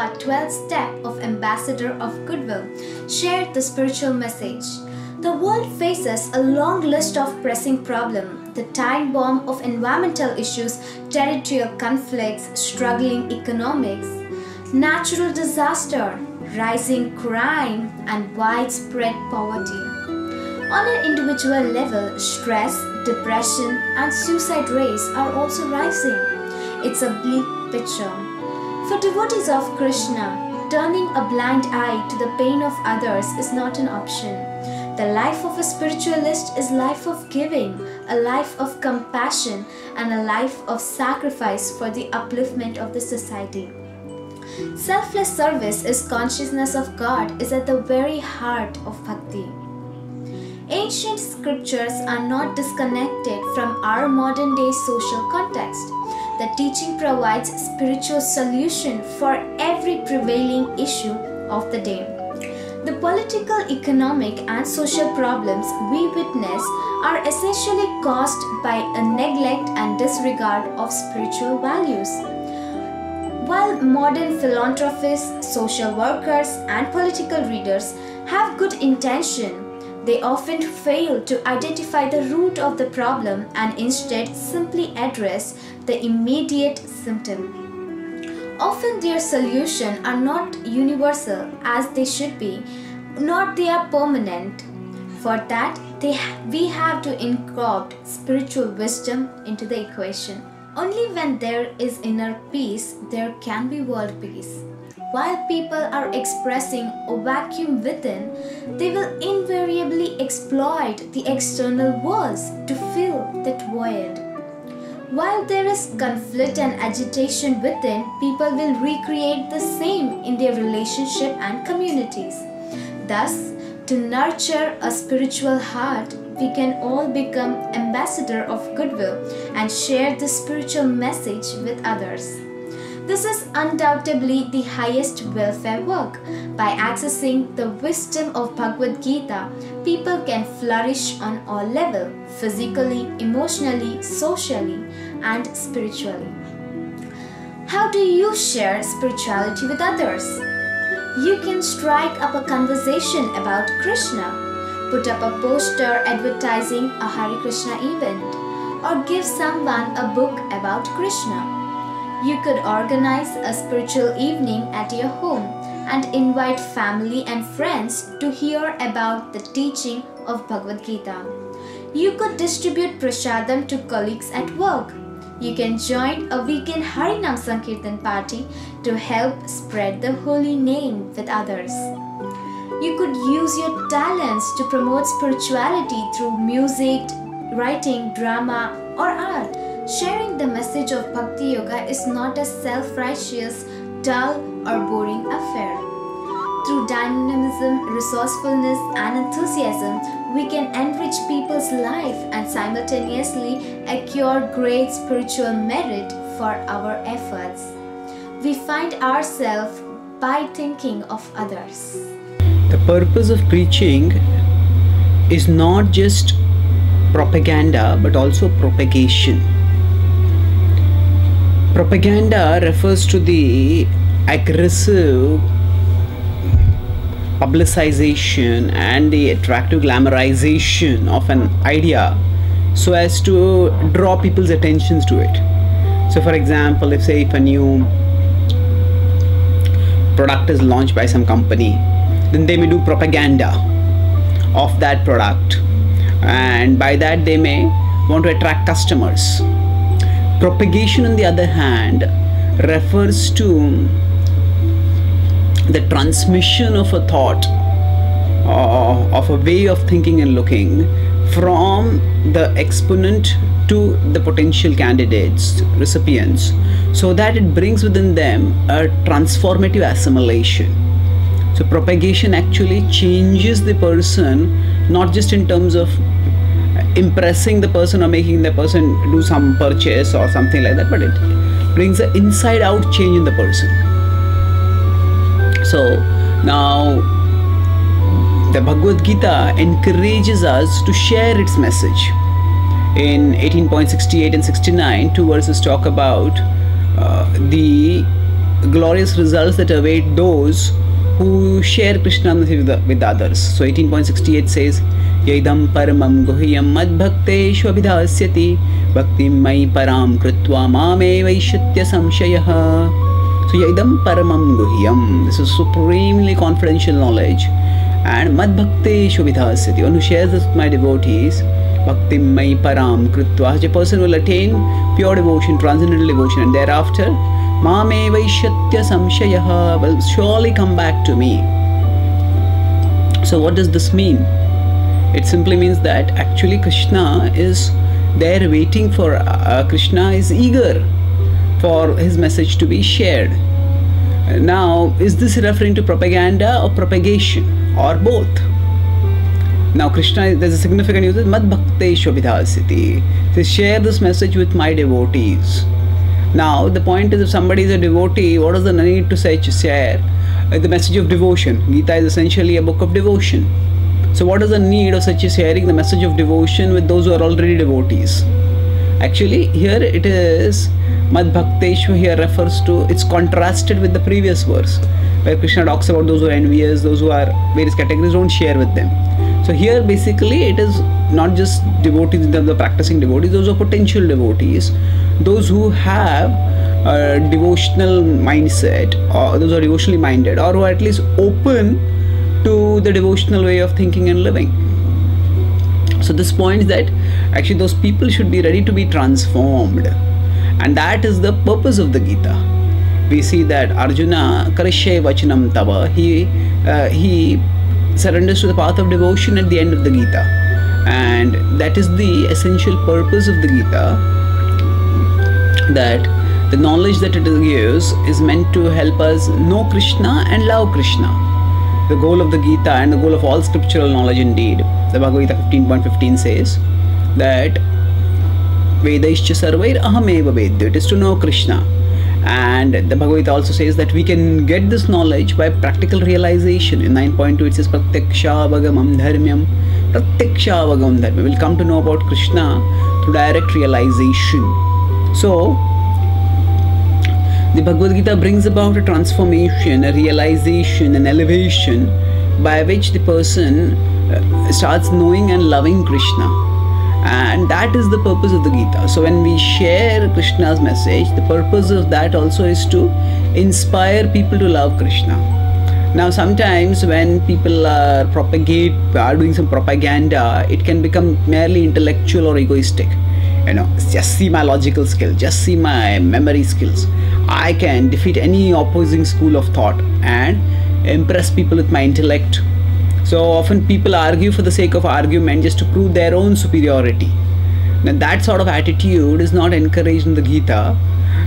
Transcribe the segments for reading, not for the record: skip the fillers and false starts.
our 12th step of Ambassador of Goodwill, share the spiritual message. The world faces a long list of pressing problems: the time bomb of environmental issues, territorial conflicts, struggling economics, natural disaster, rising crime, and widespread poverty. On an individual level, stress, depression, and suicide rates are also rising. It's a bleak picture. For devotees of Krishna, turning a blind eye to the pain of others is not an option. The life of a spiritualist is a life of giving, a life of compassion, and a life of sacrifice for the upliftment of the society. Selfless service is consciousness of God is at the very heart of bhakti. Ancient scriptures are not disconnected from our modern-day social context. The teaching provides spiritual solution for every prevailing issue of the day. The political, economic, and social problems we witness are essentially caused by a neglect and disregard of spiritual values. While modern philanthropists, social workers, and political leaders have good intention, they often fail to identify the root of the problem and instead simply address the immediate symptom. Often their solutions are not universal as they should be, nor they are permanent. For that, we have to incorporate spiritual wisdom into the equation. Only when there is inner peace, there can be world peace. While people are expressing a vacuum within, they will invariably exploit the external walls to fill that void. While there is conflict and agitation within, people will recreate the same in their relationship and communities. Thus, to nurture a spiritual heart, we can all become ambassador of goodwill and share the spiritual message with others. This is undoubtedly the highest welfare work. By accessing the wisdom of Bhagavad Gita, people can flourish on all levels, physically, emotionally, socially, and spiritually. How do you share spirituality with others? You can strike up a conversation about Krishna, put up a poster advertising a Hare Krishna event, or give someone a book about Krishna. You could organize a spiritual evening at your home and invite family and friends to hear about the teaching of Bhagavad Gita. You could distribute prasadam to colleagues at work. You can join a weekend Harinam Sankirtan party to help spread the holy name with others. You could use your talents to promote spirituality through music, writing, drama, or art. Sharing the message of Bhakti Yoga is not a self-righteous, dull, or boring affair. Through dynamism, resourcefulness, and enthusiasm, we can enrich people's life and simultaneously acquire great spiritual merit for our efforts. We find ourselves by thinking of others. The purpose of preaching is not just propaganda but also propagation. Propaganda refers to the aggressive publicization and the attractive glamorization of an idea so as to draw people's attentions to it. So for example, if a new product is launched by some company, then they may do propaganda of that product, and by that they may want to attract customers. Propagation, on the other hand, refers to the transmission of a thought, of a way of thinking and looking from the exponent to the potential candidates, recipients, so that it brings within them a transformative assimilation. So propagation actually changes the person, not just in terms of impressing the person or making the person do some purchase or something like that, but it brings an inside out change in the person. So now the Bhagavad Gita encourages us to share its message. In 18.68 and 69, two verses talk about the glorious results that await those who share Krishna with others. So 18.68 says, Yaidam paramam guhyam madbhakteshu abhidhasyati bhaktim mai param kritva mame vaishitya samshayaha. So Yaidam paramam guhyam, this is supremely confidential knowledge, and madbhakteshu abhidhasyati, one who shares this with my devotees, bhaktim mai param kritva, such a person will attain pure devotion, transcendental devotion, and thereafter Mame vaishitya samshayaha, will surely come back to me. So what does this mean? It simply means that actually Krishna is there waiting for, Krishna is eager for his message to be shared. Now, is this referring to propaganda or propagation, or both? Now Krishna, there's a significant use, Mad Bhakteshu Abhidhasiti. Says, share this message with my devotees. Now the point is, if somebody is a devotee, what is the need to share the message of devotion? Gita is essentially a book of devotion. So what is the need of such a sharing the message of devotion with those who are already devotees? Actually here it is, Mad Bhakteshu here refers to, it's contrasted with the previous verse where Krishna talks about those who are envious, those who are various categories, don't share with them. So here basically it is not just devotees in terms of practicing devotees, those are potential devotees, those who have a devotional mindset, or those who are devotionally minded, or who are at least open to the devotional way of thinking and living. So this points that actually those people should be ready to be transformed, and that is the purpose of the Gita. We see that Arjuna karishye vachanam tava, he surrenders to the path of devotion at the end of the Gita, and that is the essential purpose of the Gita, that the knowledge that it gives is meant to help us know Krishna and love Krishna. The goal of the Gita and the goal of all scriptural knowledge indeed. The Bhagavad Gita 15.15 says that Vedaischa sarvair ahameva vedya, it is to know Krishna. And the Bhagavad Gita also says that we can get this knowledge by practical realization. In 9.2 it says Pratyakshaavagamam dharmyam. Pratyakshaavagamam dharmyam. We will come to know about Krishna through direct realization. So the Bhagavad Gita brings about a transformation, a realization, an elevation by which the person starts knowing and loving Krishna. And that is the purpose of the Gita. So when we share Krishna's message, the purpose of that also is to inspire people to love Krishna. Now sometimes when people are doing some propaganda, it can become merely intellectual or egoistic. You know, just see my logical skill, just see my memory skills. I can defeat any opposing school of thought and impress people with my intellect. So often people argue for the sake of argument just to prove their own superiority. Now that sort of attitude is not encouraged in the Gita.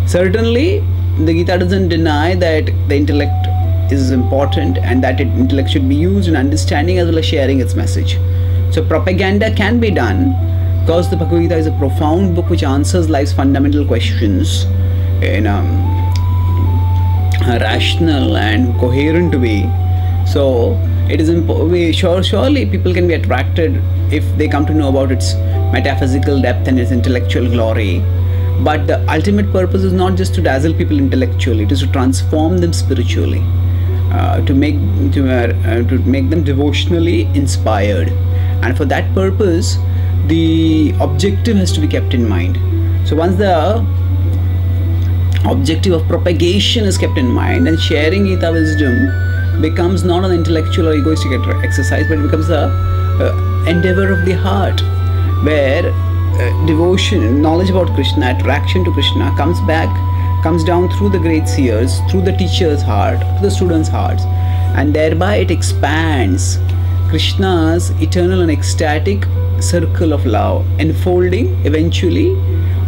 Certainly the Gita doesn't deny that the intellect is important and that intellect should be used in understanding as well as sharing its message. So propaganda can be done because the Bhagavad Gita is a profound book which answers life's fundamental questions in a rational and coherent way. So it is surely people can be attracted if they come to know about its metaphysical depth and its intellectual glory. But the ultimate purpose is not just to dazzle people intellectually; it is to transform them spiritually, to make them devotionally inspired. And for that purpose, the objective has to be kept in mind. So once the objective of propagation is kept in mind, and sharing Gita wisdom becomes not an intellectual or egoistic exercise, but it becomes a endeavor of the heart, where devotion, knowledge about Krishna, attraction to Krishna comes down through the great seers, through the teacher's heart, to the student's hearts, and thereby it expands Krishna's eternal and ecstatic circle of love, enfolding eventually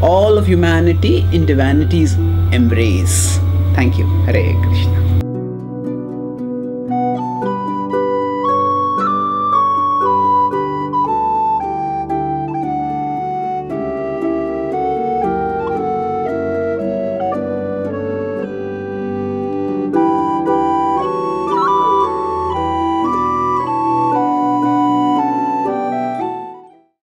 all of humanity in divinity's embrace. Thank you. Hare Krishna.